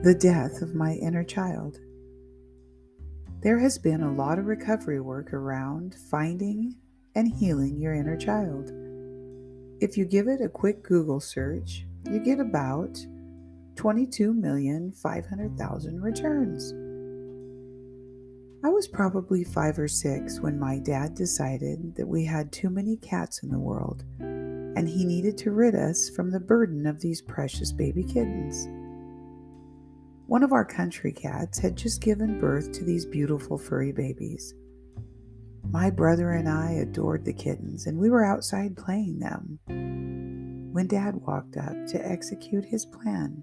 The death of my inner child. There has been a lot of recovery work around finding and healing your inner child. If you give it a quick Google search, you get about 22,500,000 returns. I was probably 5 or 6 when my dad decided that we had too many cats in the world and he needed to rid us from the burden of these precious baby kittens. One of our country cats had just given birth to these beautiful furry babies. My brother and I adored the kittens, and we were outside playing them when Dad walked up to execute his plan.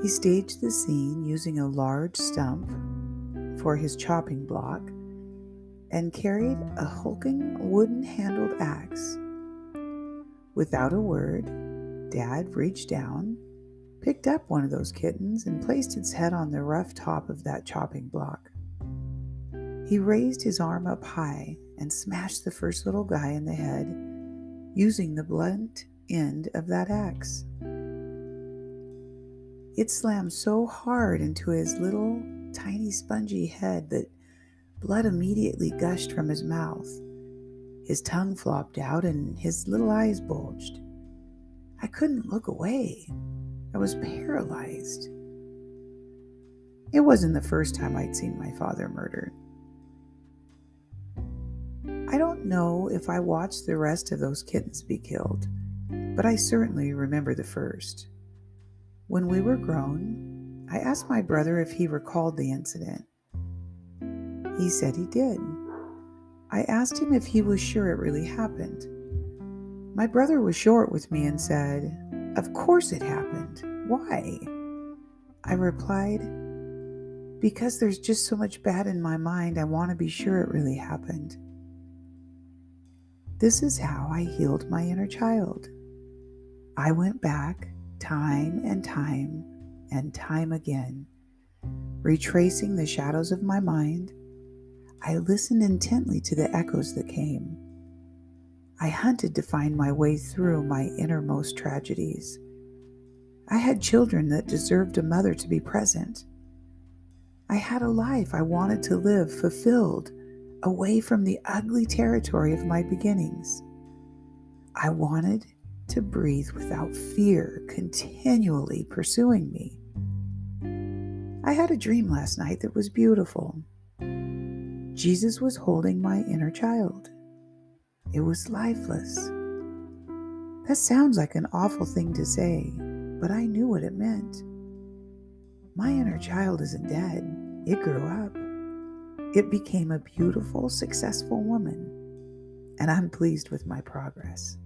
He staged the scene using a large stump for his chopping block and carried a hulking wooden-handled axe. Without a word, Dad reached down, picked up one of those kittens, and placed its head on the rough top of that chopping block. He raised his arm up high and smashed the first little guy in the head using the blunt end of that axe. It slammed so hard into his little tiny spongy head that blood immediately gushed from his mouth. His tongue flopped out and his little eyes bulged. I couldn't look away. I was paralyzed. It wasn't the first time I'd seen my father murdered. I don't know if I watched the rest of those kittens be killed, but I certainly remember the first. When we were grown, I asked my brother if he recalled the incident. He said he did. I asked him if he was sure it really happened. My brother was short with me and said, "Of course it happened. Why?" I replied, "Because there's just so much bad in my mind, I want to be sure it really happened." This is how I healed my inner child. I went back time and time and time again, retracing the shadows of my mind. I listened intently to the echoes that came. I hunted to find my way through my innermost tragedies. I had children that deserved a mother to be present. I had a life I wanted to live fulfilled, away from the ugly territory of my beginnings. I wanted to breathe without fear continually pursuing me. I had a dream last night that was beautiful. Jesus was holding my inner child. It was lifeless. That sounds like an awful thing to say, but I knew what it meant. My inner child isn't dead. It grew up. It became a beautiful, successful woman, and I'm pleased with my progress.